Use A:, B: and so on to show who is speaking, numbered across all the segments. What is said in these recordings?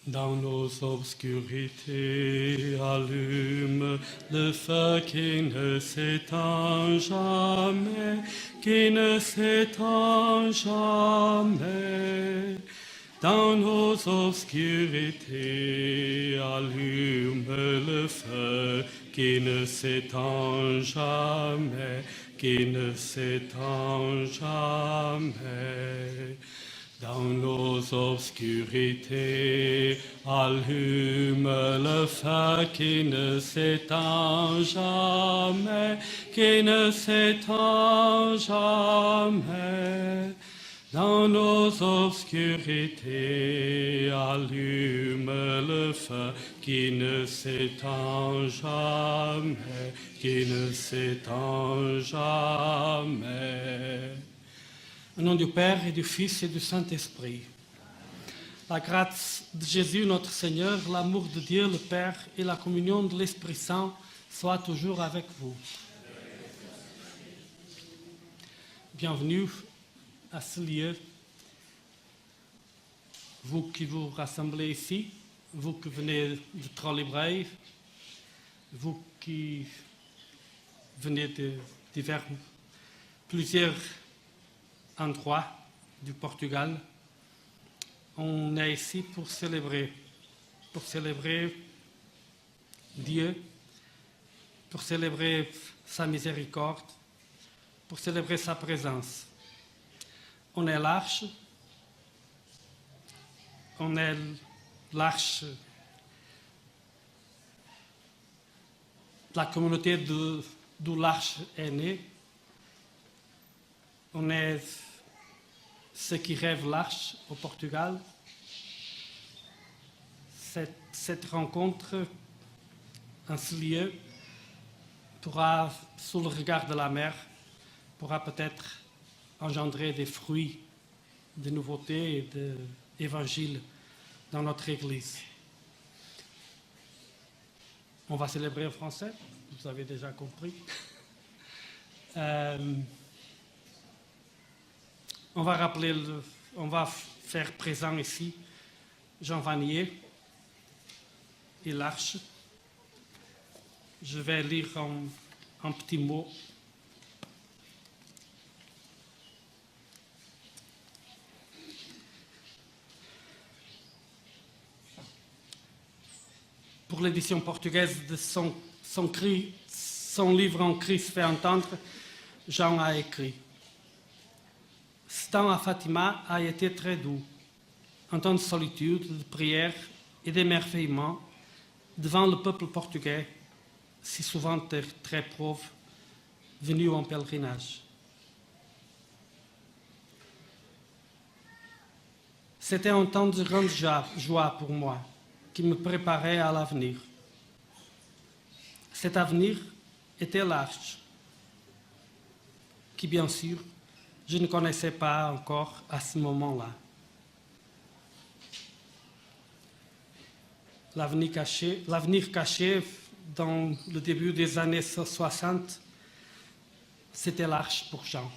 A: Dans nos obscurités, allume le feu qui ne s'éteint jamais, qui ne s'éteint jamais. Dans nos obscurités, allume le feu qui ne s'éteint jamais, qui ne s'éteint jamais. Dans nos obscurités, allume le feu qui ne s'éteint jamais, qui ne s'éteint jamais. Dans nos obscurités, allume le feu qui ne s'éteint jamais, qui ne s'éteint jamais. Au nom du Père et du Fils et du Saint-Esprit. La grâce de Jésus notre Seigneur, l'amour de Dieu le Père et la communion de l'Esprit Saint soient toujours avec vous. Bienvenue à ce lieu, vous qui vous rassemblez ici, vous qui venez de Trolley, vous qui venez de plusieurs endroits du Portugal. On est ici pour célébrer Dieu, pour célébrer sa miséricorde, pour célébrer sa présence. On est l'arche de la communauté d'où l'arche est née. On est ceux qui rêvent l'arche au Portugal. Cette rencontre en ce lieu pourra, sous le regard de la mer, pourra peut-être engendrer des fruits de nouveautés et d'évangile dans notre Église. On va célébrer en français, vous avez déjà compris. On va faire présent ici Jean Vanier et l'Arche. Je vais lire un petit mot. Pour l'édition portugaise de son livre En Christ fait entendre, Jean a écrit: Ce temps à Fatima a été très doux, un temps de solitude, de prière et d'émerveillement devant le peuple portugais, si souvent très pauvre, venu en pèlerinage. C'était un temps de grande joie pour moi, qui me préparait à l'avenir. Cet avenir était l'Arche, qui bien sûr, je ne connaissais pas encore à ce moment-là. L'avenir caché dans le début des années 60, c'était l'Arche pour Jean.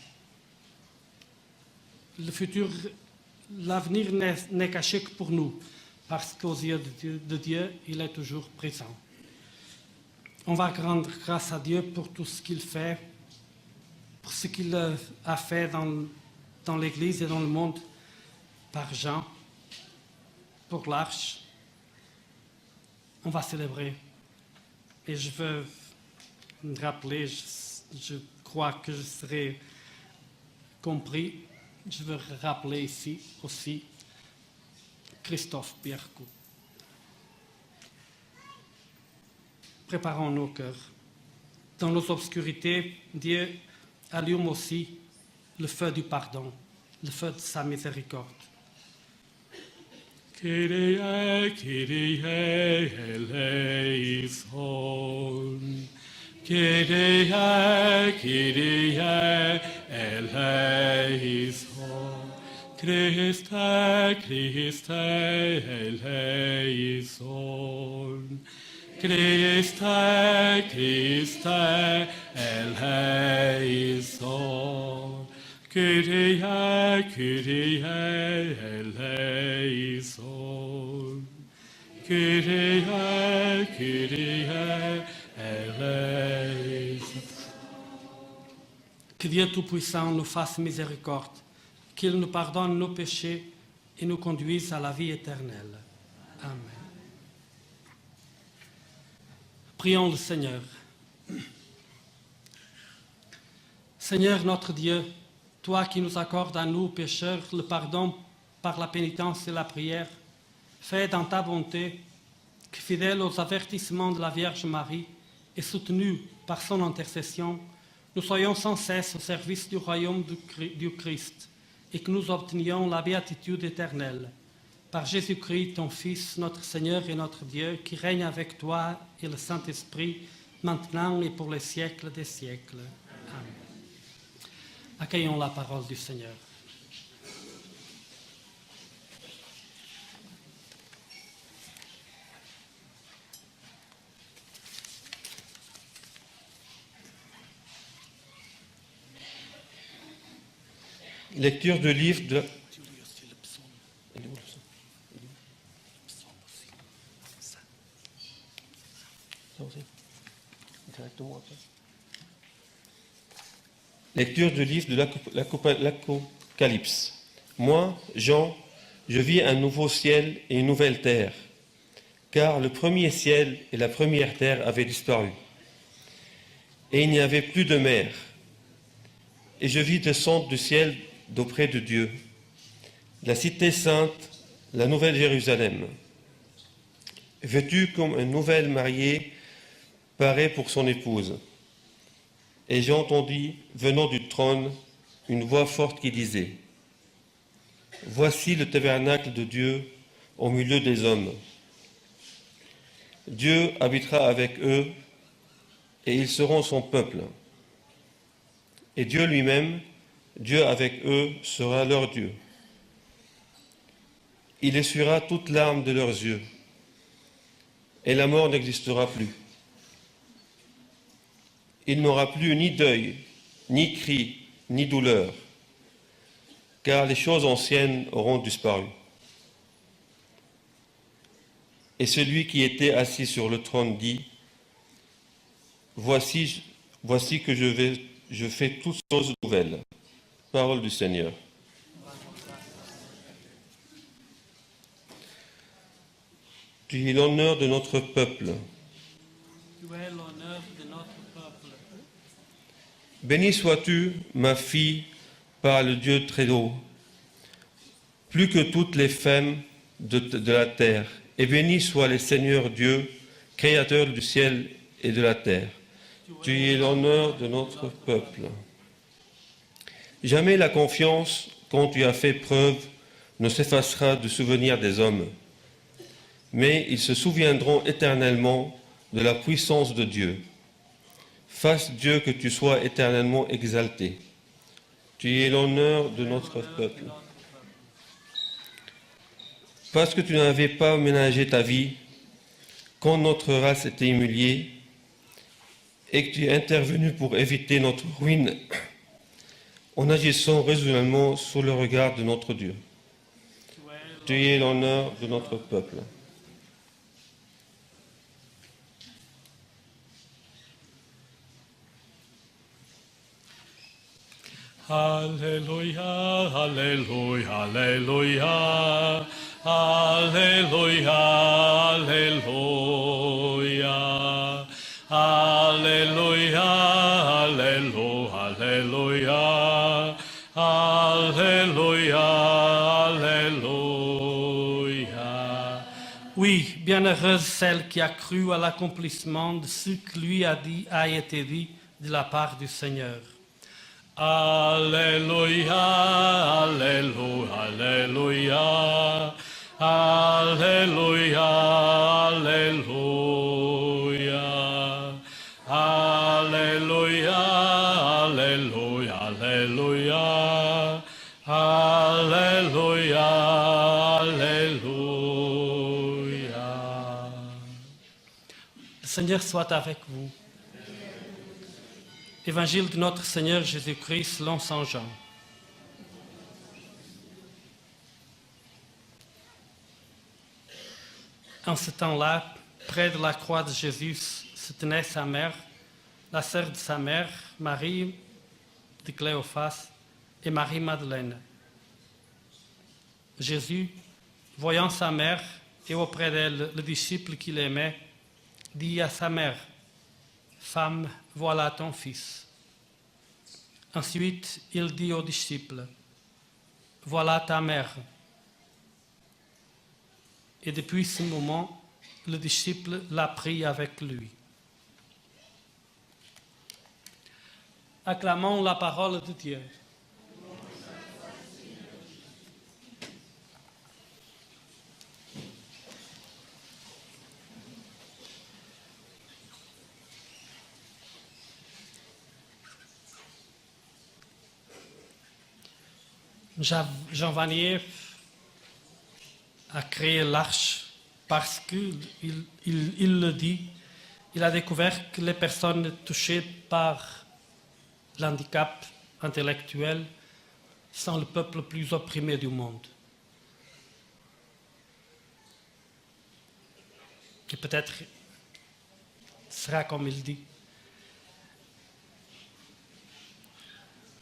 A: L'avenir n'est caché que pour nous, parce qu'aux yeux de Dieu, il est toujours présent. On va rendre grâce à Dieu pour tout ce qu'il fait, pour ce qu'il a fait dans l'Église et dans le monde par Jean, pour l'Arche. On va célébrer. Et je veux me rappeler, je crois que je serai compris, je veux rappeler ici aussi Christophe Pierco. Préparons nos cœurs. Dans nos obscurités, Dieu allume aussi le feu du pardon, le feu de sa miséricorde. Kyrie, Kyrie, eleison. Kyrie, Kyrie, eleison. Christe, Christe, eleison. Christe, Christe, eleison. Kyrie, Kyrie, eleison.
B: Kyrie, Kyrie eleison.
A: Que Dieu Tout-Puissant nous fasse miséricorde, qu'il nous pardonne nos péchés et nous conduise à la vie éternelle. Amen. Prions le Seigneur. Seigneur notre Dieu, toi qui nous accordes à nous, pécheurs, le pardon par la pénitence et la prière, fais dans ta bonté que, fidèles aux avertissements de la Vierge Marie et soutenus par son intercession, nous soyons sans cesse au service du royaume du Christ et que nous obtenions la béatitude éternelle. Par Jésus-Christ, ton Fils, notre Seigneur et notre Dieu, qui règne avec toi et le Saint-Esprit, maintenant et pour les siècles des siècles. Amen. Accueillons la parole du Seigneur.
C: Lecture du livre de... Lecture du livre de l'Apocalypse. Moi, Jean, je vis un nouveau ciel et une nouvelle terre, car le premier ciel et la première terre avaient disparu, et il n'y avait plus de mer. Et je vis descendre du ciel d'auprès de Dieu, la cité sainte, la nouvelle Jérusalem, vêtue comme une nouvelle mariée paraît pour son épouse. Et j'entendis, venant du trône, une voix forte qui disait : Voici le tabernacle de Dieu au milieu des hommes. Dieu habitera avec eux, et ils seront son peuple. Et Dieu lui-même, Dieu avec eux, sera leur Dieu. Il essuiera toute larme de leurs yeux, et la mort n'existera plus. Il n'aura plus ni deuil, ni cri, ni douleur, car les choses anciennes auront disparu. Et celui qui était assis sur le trône dit : Voici que je fais toutes choses nouvelles. Parole du Seigneur. Tu es l'honneur de notre peuple.
A: Tu es l'honneur de notre peuple.
C: Béni sois-tu, ma fille, par le Dieu très haut, plus que toutes les femmes de la terre. Et béni soit le Seigneur Dieu, créateur du ciel et de la terre. Tu es l'honneur de notre peuple. Jamais la confiance dont tu as fait preuve ne s'effacera du souvenir des hommes, mais ils se souviendront éternellement de la puissance de Dieu. Fasse Dieu que tu sois éternellement exalté. Tu es l'honneur de notre peuple. Parce que tu n'avais pas ménagé ta vie quand notre race était humiliée et que tu es intervenu pour éviter notre ruine en agissant raisonnablement sous le regard de notre Dieu. Tu es l'honneur de notre peuple.
B: Alléluia, Alléluia, Alléluia, Alléluia, Alléluia, Alléluia, Alléluia, Alléluia, Alléluia.
A: Oui, bienheureuse celle qui a cru à l'accomplissement de ce qui lui a été dit de la part du Seigneur.
B: Alléluia, Alléluia, Alléluia, Alléluia, Alléluia, Alléluia, Alléluia, Alléluia, Alléluia, Alléluia.
A: Le Seigneur soit avec vous. Évangile de notre Seigneur Jésus-Christ selon saint Jean. En ce temps-là, près de la croix de Jésus, se tenait sa mère, la sœur de sa mère, Marie de Cléophas et Marie-Madeleine. Jésus, voyant sa mère et auprès d'elle le disciple qu'il aimait, dit à sa mère, « Femme, voilà ton fils. » Ensuite, il dit au disciple, « Voilà ta mère. » Et depuis ce moment, le disciple l'a pris avec lui. Acclamons la parole de Dieu. Jean Vanier a créé l'arche parce qu'il le dit, il a découvert que les personnes touchées par l'handicap intellectuel sont le peuple le plus opprimé du monde. Qui peut-être sera comme il dit.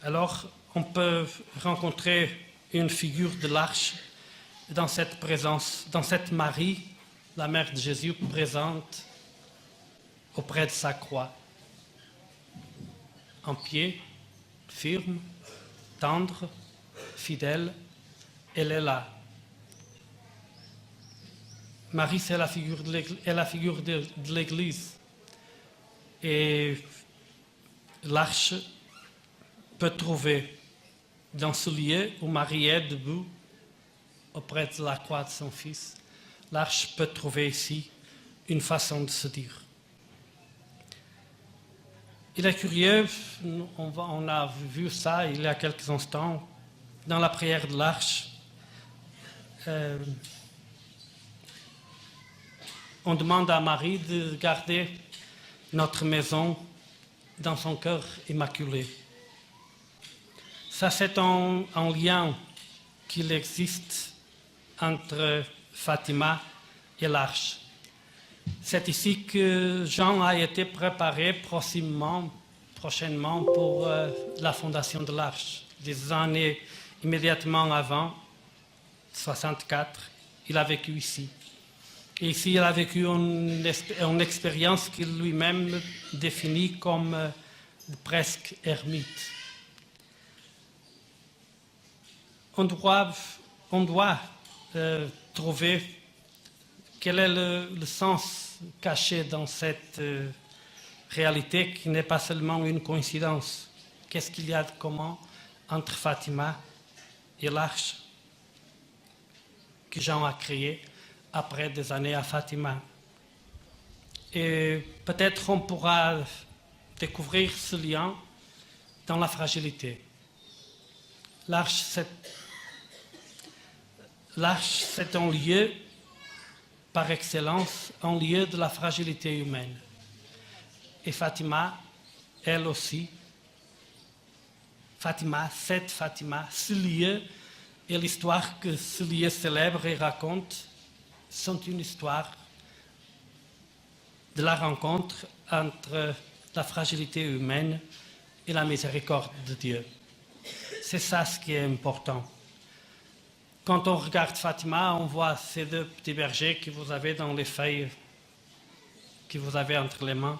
A: Alors, on peut rencontrer une figure de l'arche dans cette présence, dans cette Marie, la mère de Jésus, présente auprès de sa croix. En pied, firme, tendre, fidèle, elle est là. Marie, c'est la figure de l'Église. Et l'arche peut trouver dans ce lieu où Marie est debout auprès de la croix de son Fils, l'arche peut trouver ici une façon de se dire. Il est curieux, on a vu ça il y a quelques instants, dans la prière de l'arche, on demande à Marie de garder notre maison dans son cœur immaculé. Ça, c'est un lien qu'il existe entre Fatima et l'arche. C'est ici que Jean a été préparé prochainement pour la fondation de l'arche. Des années immédiatement avant, 64, il a vécu ici. Et ici, il a vécu une expérience qu'il lui-même définit comme presque ermite. On doit trouver quel est le sens caché dans cette réalité qui n'est pas seulement une coïncidence. Qu'est-ce qu'il y a de commun entre Fatima et l'arche que Jean a créée après des années à Fatima? Et peut-être on pourra découvrir ce lien dans la fragilité. L'arche, c'est un lieu, par excellence, un lieu de la fragilité humaine. Et Fatima, elle aussi, cette Fatima, ce lieu et l'histoire que ce lieu célèbre et raconte sont une histoire de la rencontre entre la fragilité humaine et la miséricorde de Dieu. C'est ça ce qui est important. Quand on regarde Fatima, on voit ces deux petits bergers que vous avez dans les feuilles que vous avez entre les mains.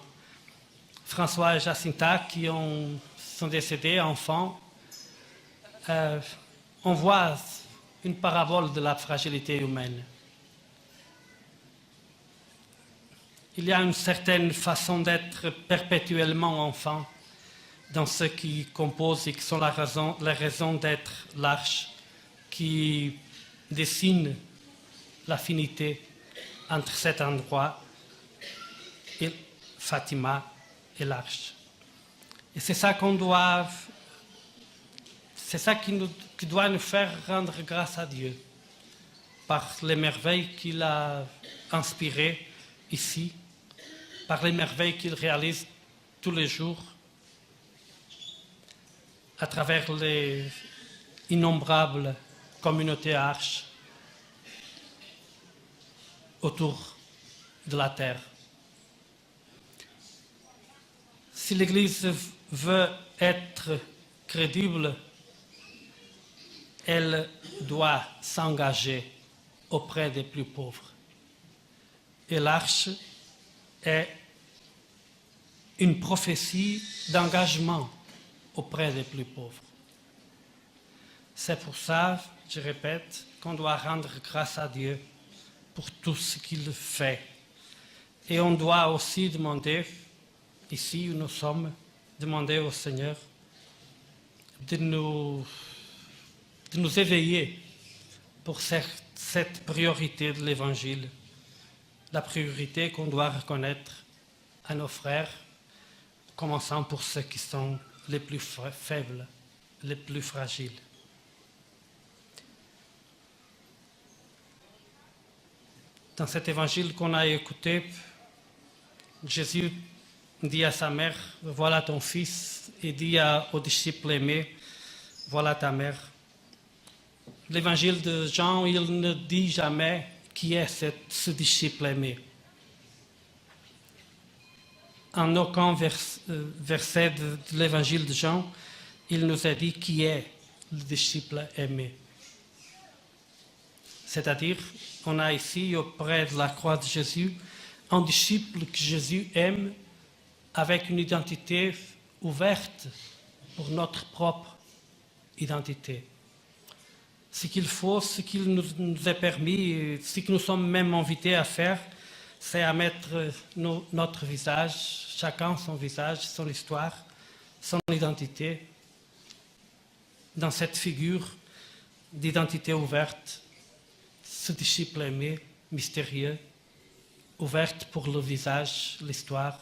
A: François et Jacinta qui sont décédés enfants. On voit une parabole de la fragilité humaine. Il y a une certaine façon d'être perpétuellement enfant dans ce qui compose et qui sont la raison d'être l'arche, qui dessine l'affinité entre cet endroit et Fatima et l'arche. Et c'est ça qui doit nous faire rendre grâce à Dieu par les merveilles qu'il a inspirées ici, par les merveilles qu'il réalise tous les jours à travers les innombrables communautés arches. autour de la terre. Si l'Église veut être crédible, elle doit s'engager auprès des plus pauvres. Et l'Arche est une prophétie d'engagement auprès des plus pauvres. C'est pour ça, je répète, qu'on doit rendre grâce à Dieu pour tout ce qu'il fait. Et on doit aussi demander, ici où nous sommes, demander au Seigneur de nous éveiller pour cette priorité de l'Évangile, la priorité qu'on doit reconnaître à nos frères, commençant pour ceux qui sont les plus faibles, les plus fragiles. Dans cet évangile qu'on a écouté, Jésus dit à sa mère, voilà ton fils, et dit aux disciples aimés, voilà ta mère. L'évangile de Jean, il ne dit jamais qui est ce disciple aimé. En aucun verset de l'évangile de Jean, il nous a dit qui est le disciple aimé. C'est-à-dire, on a ici, auprès de la croix de Jésus, un disciple que Jésus aime avec une identité ouverte pour notre propre identité. Ce qu'il faut, ce qu'il nous est permis, ce que nous sommes même invités à faire, c'est à mettre notre visage, chacun son visage, son histoire, son identité, dans cette figure d'identité ouverte, ce disciple aimé, mystérieux, ouverte pour le visage, l'histoire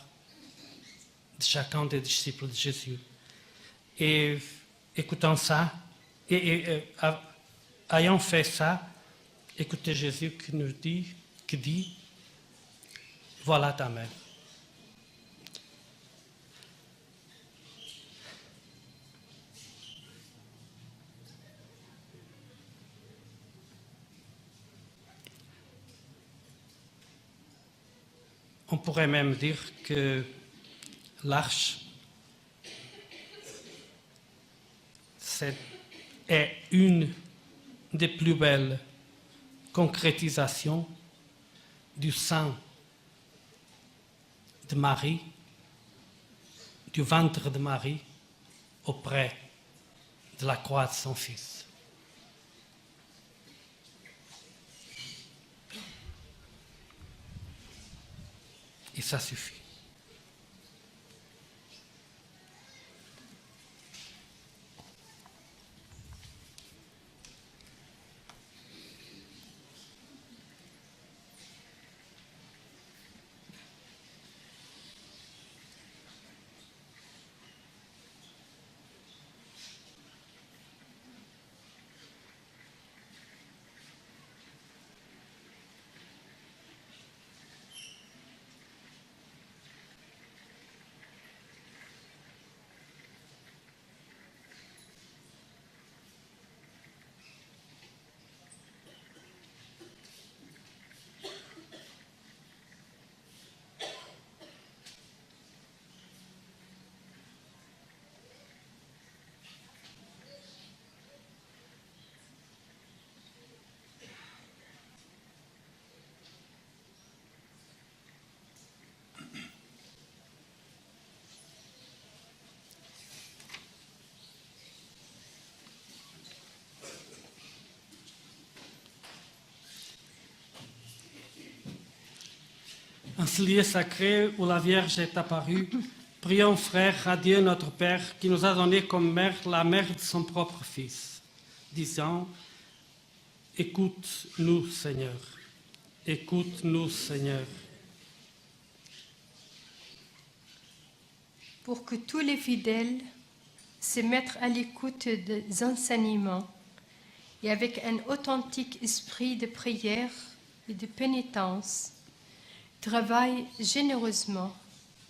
A: de chacun des disciples de Jésus. Et écoutant ça, ayant fait ça, écoutez Jésus qui dit, voilà ta mère. On pourrait même dire que l'arche est une des plus belles concrétisations du sein de Marie, du ventre de Marie, auprès de la croix de son Fils. Et ça suffit. En ce lieu sacré où la Vierge est apparue, prions, frères, à Dieu notre Père, qui nous a donné comme mère la mère de son propre Fils, disant, écoute-nous, Seigneur, écoute-nous, Seigneur.
D: Pour que tous les fidèles se mettent à l'écoute des enseignements et avec un authentique esprit de prière et de pénitence, travaillent généreusement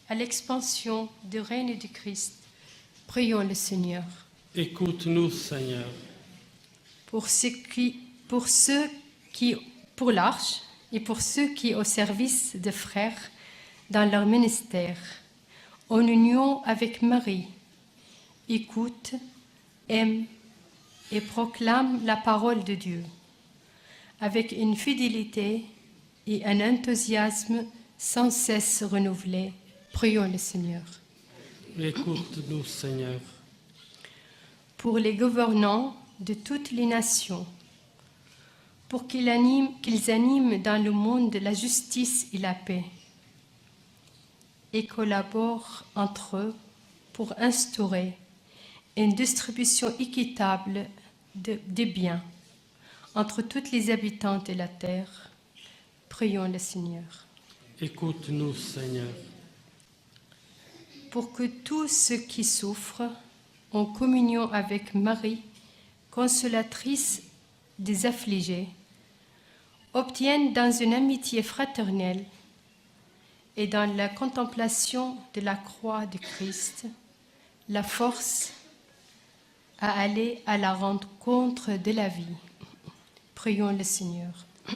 D: à l'expansion du règne du Christ. Prions le Seigneur.
A: Écoute-nous, Seigneur.
D: Pour l'arche, et pour ceux qui au service des frères dans leur ministère, en union avec Marie, écoutent, aiment et proclament la parole de Dieu avec une fidélité et un enthousiasme sans cesse renouvelés. Prions le Seigneur.
A: Écoute-nous, Seigneur.
D: Pour les gouvernants de toutes les nations, pour qu'ils animent dans le monde la justice et la paix, et collaborent entre eux pour instaurer une distribution équitable des biens entre tous les habitants de la terre. Prions le Seigneur.
A: Écoute-nous, Seigneur.
D: Pour que tous ceux qui souffrent, en communion avec Marie, consolatrice des affligés, obtiennent dans une amitié fraternelle et dans la contemplation de la croix de Christ la force à aller à la rencontre de la vie. Prions le Seigneur.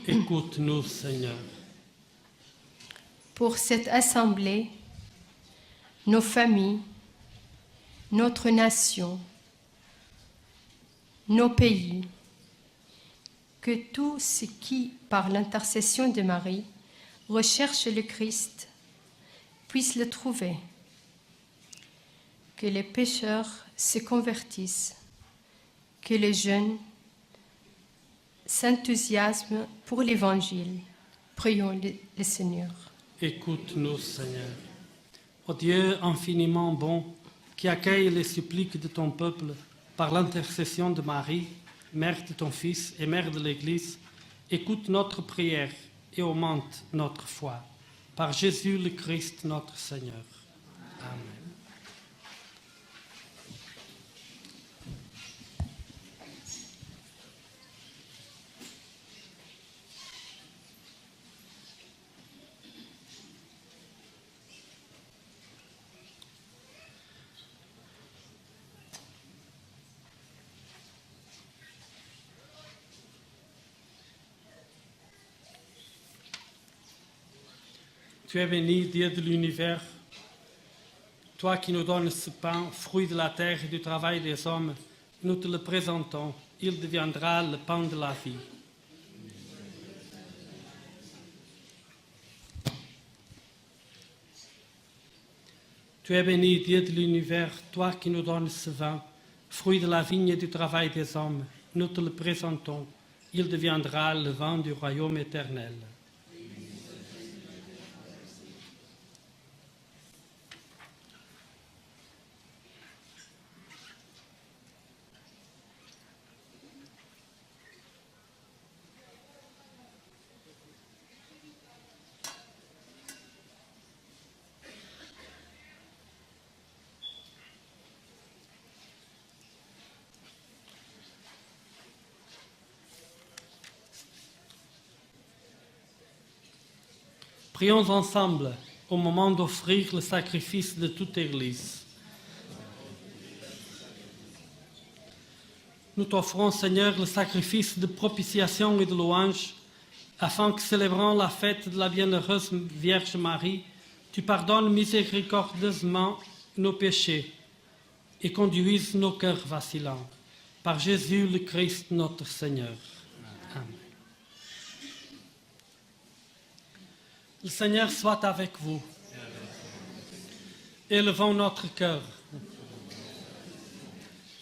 A: Écoute-nous, Seigneur.
D: Pour cette assemblée, nos familles, notre nation, nos pays, que tous ceux qui, par l'intercession de Marie, recherchent le Christ, puissent le trouver. Que les pécheurs se convertissent, que les jeunes s'enthousiasment pour l'Évangile. Prions le Seigneur.
A: Écoute-nous, Seigneur. Ô Dieu infiniment bon, qui accueille les suppliques de ton peuple par l'intercession de Marie, mère de ton Fils et mère de l'Église, écoute notre prière et augmente notre foi. Par Jésus le Christ, notre Seigneur. Amen. Tu es béni, Dieu de l'univers, toi qui nous donnes ce pain, fruit de la terre et du travail des hommes, nous te le présentons, il deviendra le pain de la vie. Tu es béni, Dieu de l'univers, toi qui nous donnes ce vin, fruit de la vigne et du travail des hommes, nous te le présentons, il deviendra le vin du royaume éternel. Prions ensemble au moment d'offrir le sacrifice de toute Église. Nous t'offrons, Seigneur, le sacrifice de propitiation et de louange, afin que, célébrant la fête de la bienheureuse Vierge Marie, tu pardonnes miséricordieusement nos péchés et conduises nos cœurs vacillants. Par Jésus le Christ, notre Seigneur. Amen. Le Seigneur soit avec vous. Élevons notre cœur.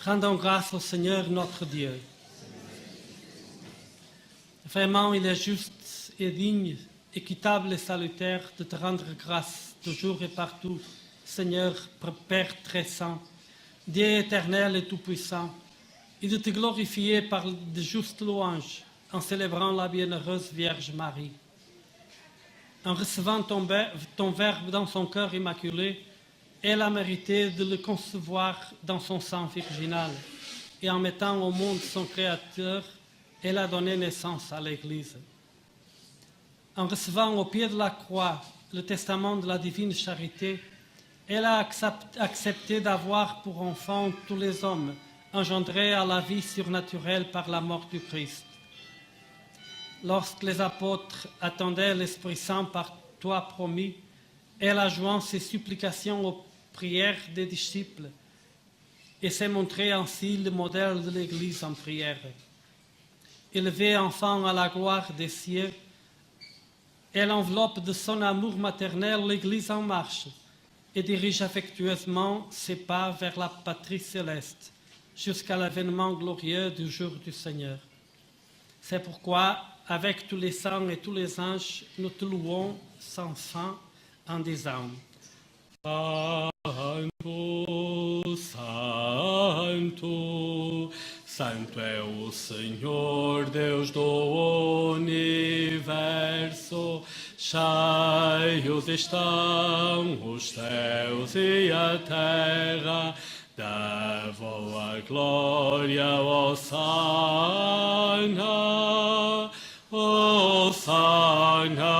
A: Rendons grâce au Seigneur notre Dieu. Vraiment, il est juste et digne, équitable et salutaire de te rendre grâce toujours et partout, Seigneur, Père très saint, Dieu éternel et tout-puissant, et de te glorifier par de justes louanges en célébrant la bienheureuse Vierge Marie. En recevant ton Verbe dans son cœur immaculé, elle a mérité de le concevoir dans son sang virginal. Et en mettant au monde son Créateur, elle a donné naissance à l'Église. En recevant au pied de la croix le testament de la divine charité, elle a accepté d'avoir pour enfants tous les hommes, engendrés à la vie surnaturelle par la mort du Christ. lorsque les apôtres attendaient l'Esprit Saint par toi promis, elle a joint ses supplications aux prières des disciples et s'est montré ainsi le modèle de l'Église en prière. Élevée enfant à la gloire des cieux, elle enveloppe de son amour maternel l'Église en marche et dirige affectueusement ses pas vers la patrie céleste jusqu'à l'avènement glorieux du jour du Seigneur. C'est pourquoi, avec tous les saints et tous les anges, nous te louons sans fin en disant:
B: Santo, Santo, Santo é o Senhor Deus do universo, cheios estão os céus e a terra da voa glória, Hosana, Hosana,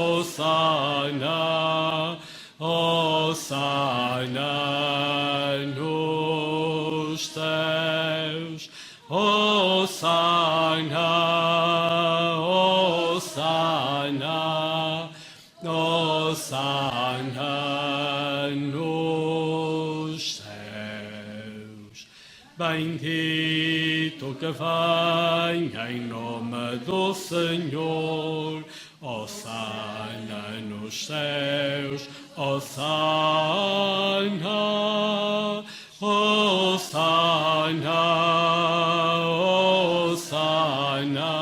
B: Hosana, Hosana nos céus, Hosana, Hosana, Hosana nos céus. Bendito que venha em nome do Senhor, Hosana nos céus, Hosana, Hosana, Hosana,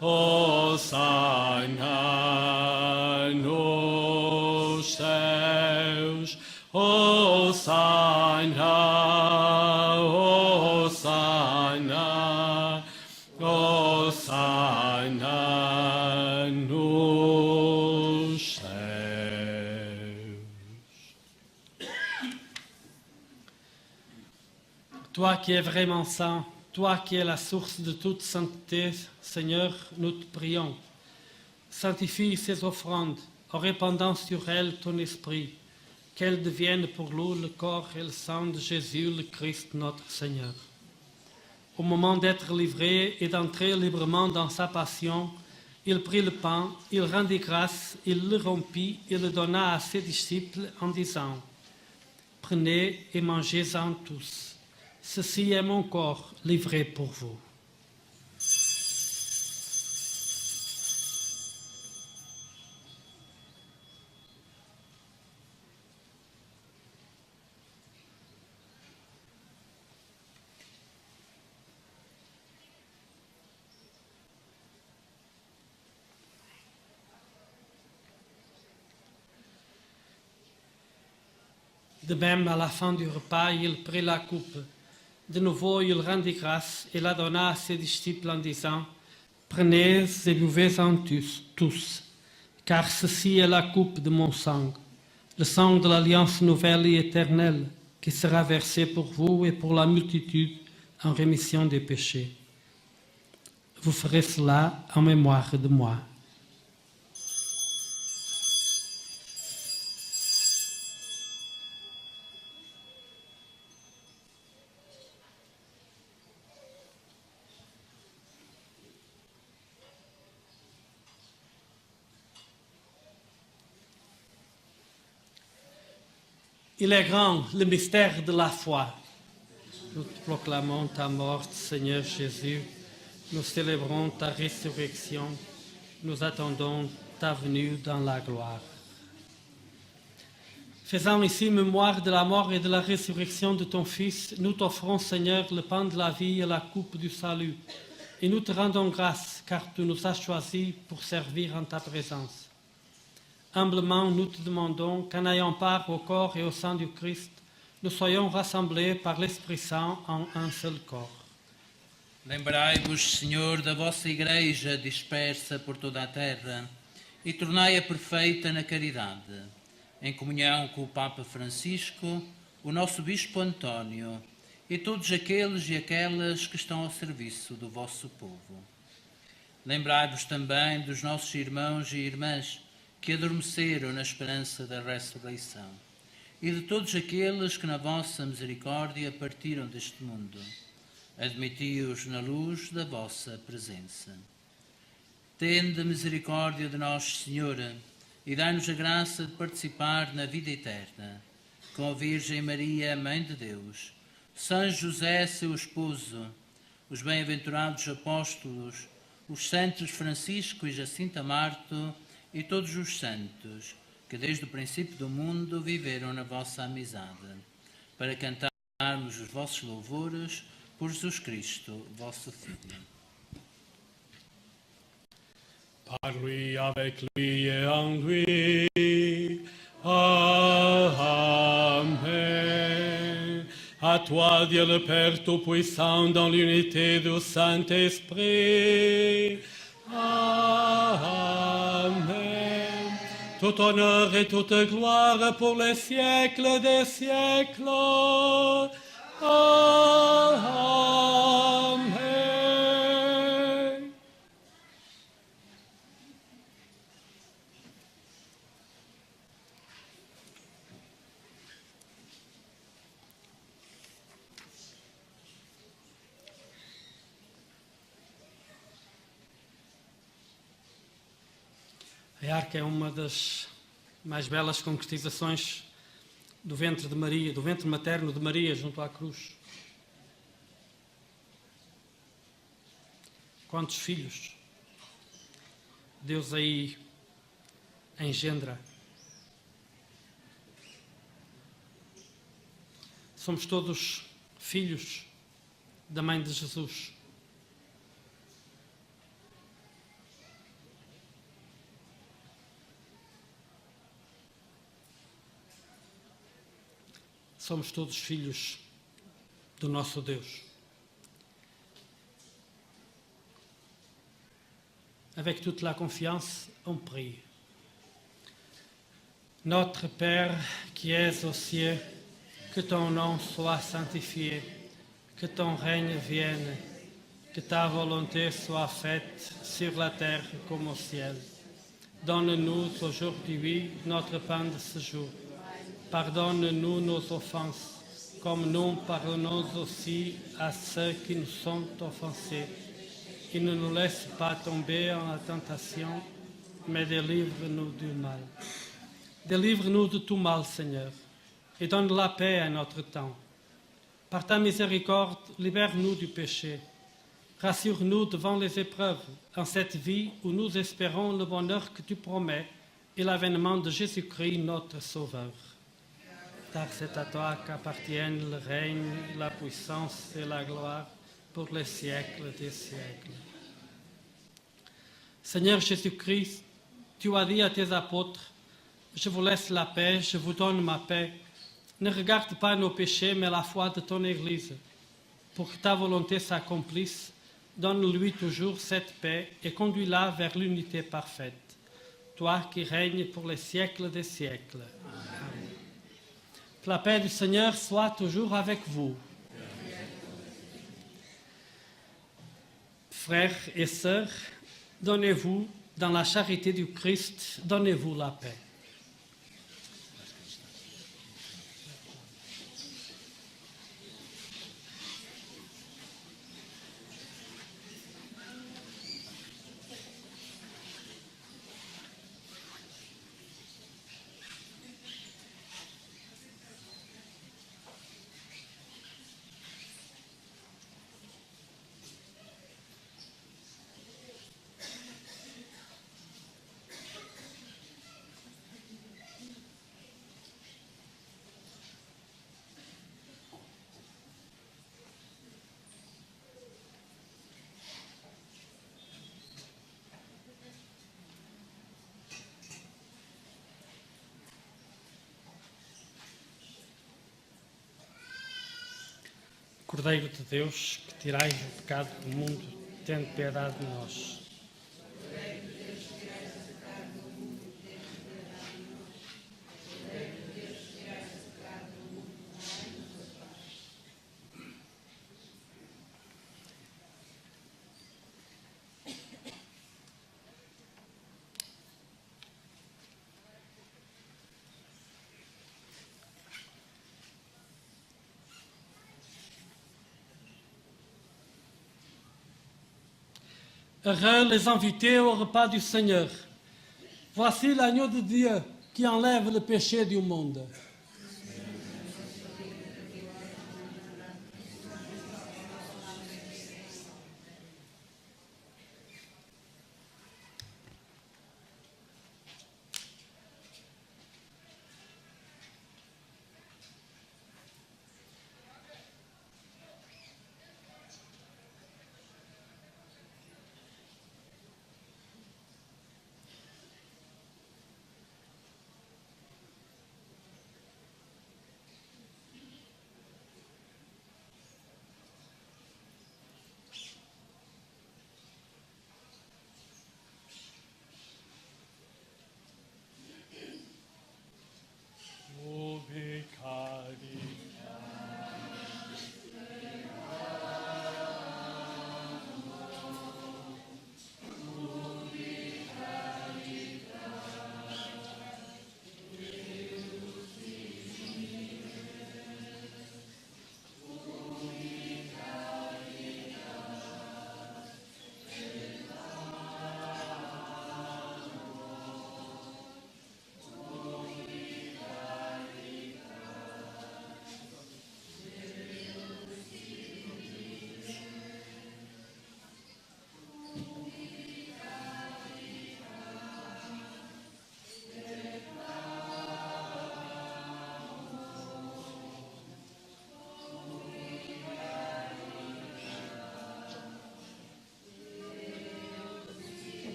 B: Hosana nos céus, Hosana, Hosana, Hosana nos céus.
A: Toi qui es vraiment saint, toi qui es la source de toute sainteté, Seigneur, nous te prions. Sanctifie ces offrandes en répandant sur elles ton esprit, qu'elles deviennent pour nous le corps et le sang de Jésus, le Christ, notre Seigneur. Au moment d'être livré et d'entrer librement dans sa passion, il prit le pain, il rendit grâce, il le rompit et le donna à ses disciples en disant: Prenez et mangez-en tous. Ceci est mon corps livré pour vous. De même, à la fin du repas, il prit la coupe. De nouveau, il rendit grâce et la donna à ses disciples en disant: Prenez et buvez-en tous, car ceci est la coupe de mon sang, le sang de l'alliance nouvelle et éternelle, qui sera versé pour vous et pour la multitude en rémission des péchés. Vous ferez cela en mémoire de moi. Il est grand, le mystère de la foi. Nous proclamons ta mort, Seigneur Jésus. Nous célébrons ta résurrection. Nous attendons ta venue dans la gloire. Faisant ici mémoire de la mort et de la résurrection de ton Fils, nous t'offrons, Seigneur, le pain de la vie et la coupe du salut. Et nous te rendons grâce, car tu nous as choisis pour servir en ta présence. Humblement, nous te demandons qu'en ayant part au corps et au sang du Christ, nous soyons rassemblés par l'Esprit Saint en un seul corps.
E: Lembrai-vos, Senhor, da vossa Igreja dispersa por toda a terra e tornai-a perfeita na caridade, em comunhão com o Papa Francisco, o nosso Bispo António e todos aqueles e aquelas que estão ao serviço do vosso povo. Lembrai-vos também dos nossos irmãos e irmãs que adormeceram na esperança da ressurreição, e de todos aqueles que na vossa misericórdia partiram deste mundo. admiti-os na luz da vossa presença. Tende misericórdia de nós, Senhor, e dai-nos a graça de participar na vida eterna. Com a Virgem Maria, Mãe de Deus, São José, seu esposo, os bem-aventurados apóstolos, os santos Francisco e Jacinta Marto e todos os santos que desde o princípio do mundo viveram na vossa amizade, para cantarmos os vossos louvores por Jesus Cristo, vosso Filho.
B: Par lui, avec lui et en lui. Amen. À toi, Dieu le Père Tout-Puissant, dans l'unité du Saint-Esprit. Amen. Tout honneur et toute gloire pour les siècles des siècles. Amen.
A: A arca é uma das mais belas concretizações do ventre de Maria, do ventre materno de Maria junto à cruz. Quantos filhos Deus aí engendra. Somos todos filhos da Mãe de Jesus. Somos todos filhos do nosso Deus. Avec toute la confiance, on prie. Notre Père qui es aux cieux, que ton nom soit sanctifié, que ton règne vienne, que ta volonté soit faite sur la terre comme au ciel. Donne-nous aujourd'hui notre pain de ce jour. Pardonne-nous nos offenses, comme nous pardonnons aussi à ceux qui nous sont offensés. Et ne nous laisse pas tomber en la tentation, mais délivre-nous du mal. Délivre-nous de tout mal, Seigneur, et donne la paix à notre temps. Par ta miséricorde, libère-nous du péché. Rassure-nous devant les épreuves, en cette vie où nous espérons le bonheur que tu promets et l'avènement de Jésus-Christ, notre Sauveur. Car c'est à toi qu'appartiennent le règne, la puissance et la gloire pour les siècles des siècles. Seigneur Jésus-Christ, tu as dit à tes apôtres, je vous laisse la paix, je vous donne ma paix. Ne regarde pas nos péchés, mais la foi de ton Église. Pour que ta volonté s'accomplisse, donne-lui toujours cette paix et conduis-la vers l'unité parfaite. Toi qui règnes pour les siècles des siècles. Amen. Que la paix du Seigneur soit toujours avec vous. Frères et sœurs, donnez-vous, dans la charité du Christ, donnez-vous la paix. Cordeiro de Deus, que tirais o pecado do mundo, tende piedade de nós. heureux les invités au repas du Seigneur. Voici l'agneau de Dieu qui enlève le péché du monde.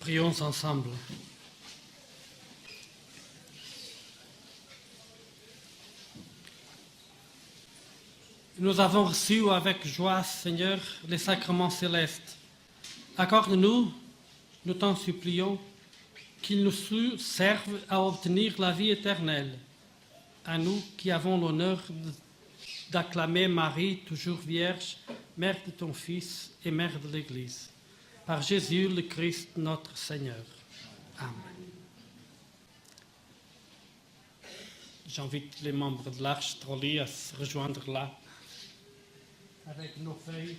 A: Prions ensemble. Nous avons reçu avec joie, Seigneur, les sacrements célestes. Accorde-nous, nous t'en supplions, qu'ils nous servent à obtenir la vie éternelle. À nous qui avons l'honneur d'acclamer Marie, toujours vierge, mère de ton Fils et mère de l'Église. Par Jésus le Christ, notre Seigneur. Amen. J'invite les membres de l'Arche Trolli à se rejoindre là, avec nos feuilles.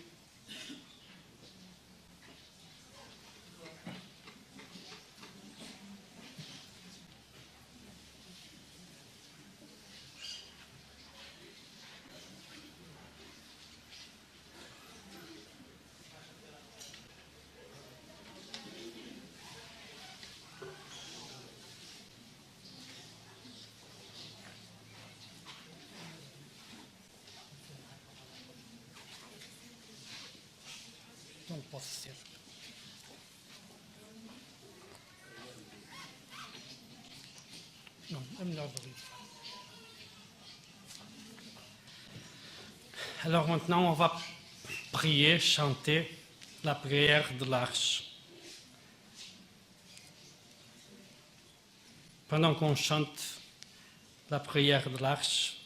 A: Não posso ser. Non, é melhor de livre. Alors maintenant, on va prier, chanter la prière de l'Arche. Pendant qu'on chante la prière de l'Arche,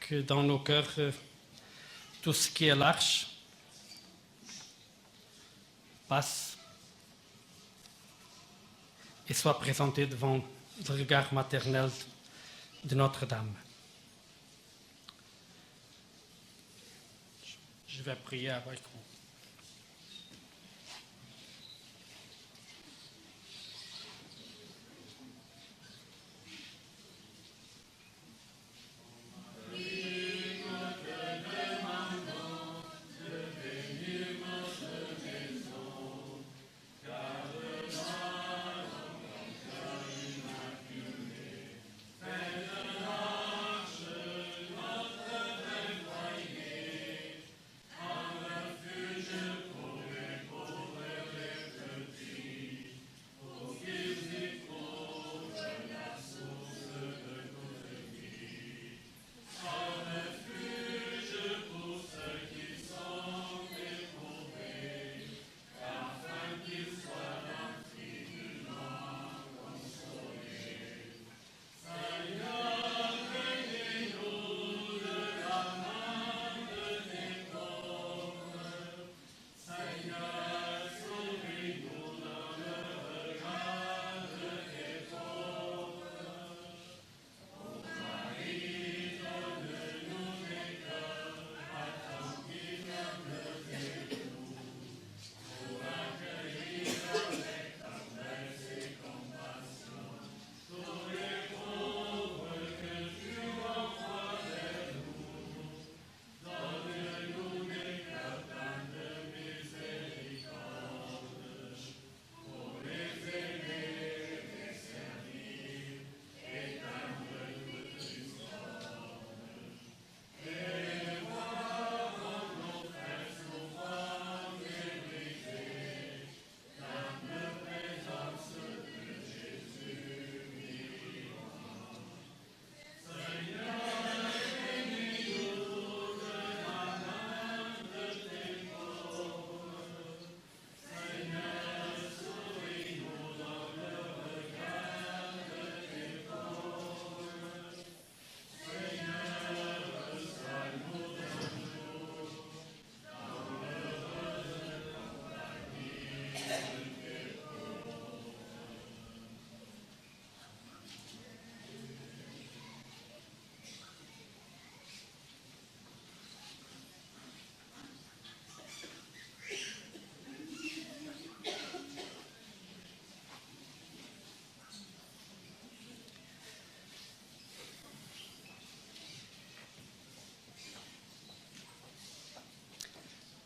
A: que dans nos cœurs, tout ce qui est l'Arche passe et soit présenté devant le regard maternel de Notre-Dame. Je vais prier avec vous.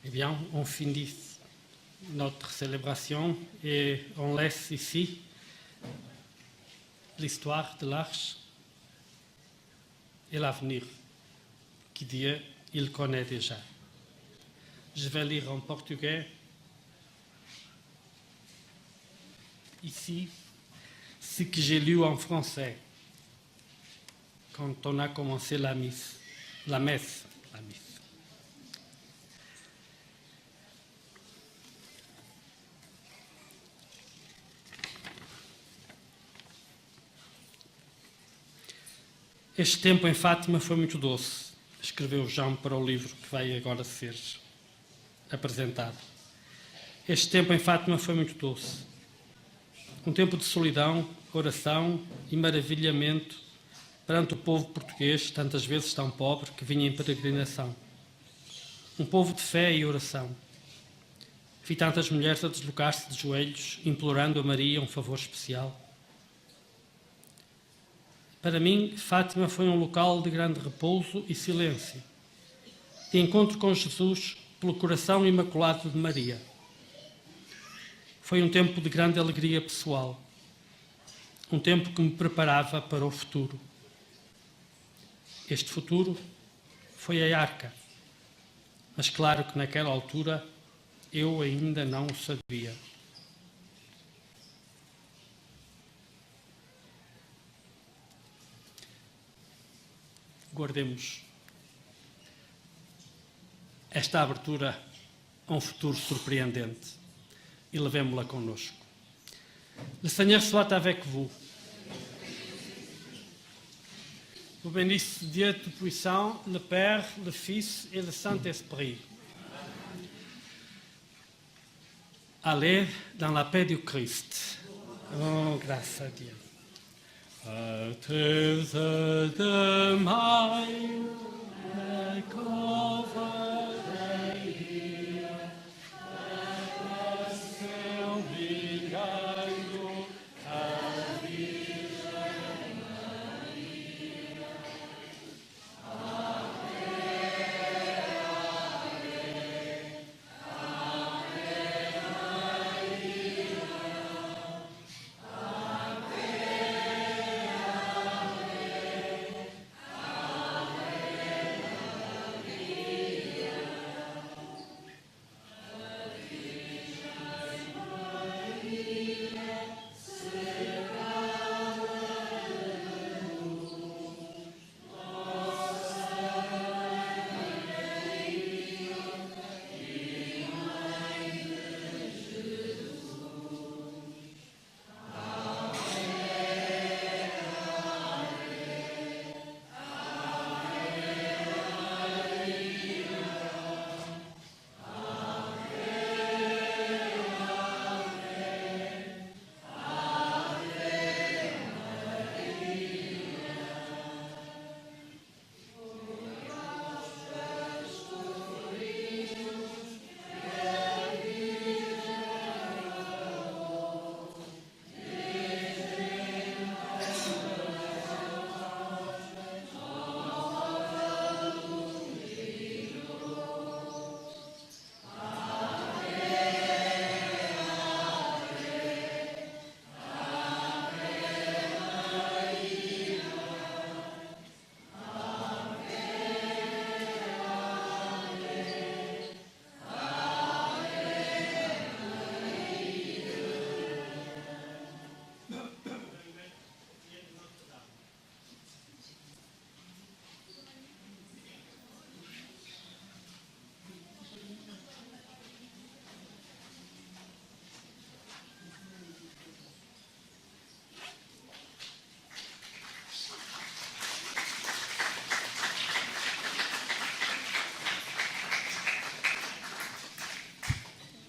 A: Eh bien, on finit notre célébration et on laisse ici l'histoire de l'Arche et l'avenir que Dieu, il connaît déjà. Je vais lire en portugais ici ce que j'ai lu en français quand on a commencé la messe. Este tempo em Fátima foi muito doce, escreveu João para o livro que vai agora ser apresentado. Este tempo em Fátima foi muito doce. Um tempo de solidão, oração e maravilhamento perante o povo português, tantas vezes tão pobre, que vinha em peregrinação. Um povo de fé e oração. Vi tantas mulheres a deslocar-se de joelhos, implorando a Maria um favor especial. Para mim, Fátima foi um local de grande repouso e silêncio, de encontro com Jesus pelo coração imaculado de Maria. Foi um tempo de grande alegria pessoal, um tempo que me preparava para o futuro. Este futuro foi a Arca, mas claro que naquela altura eu ainda não o sabia. Guardemos esta abertura a um futuro surpreendente e levemos-la connosco. Le Seigneur soit avec vous. Vous bénisse Dieu Tout-Puissant, le Père, le Fils et le Saint-Esprit. Allez dans la paix du Christ. Oh, grâce à Dieu.
B: Tis the mine,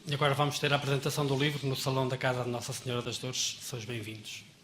A: E agora vamos ter a apresentação do livro no Salão da Casa de Nossa Senhora das Dores. Sois bem-vindos.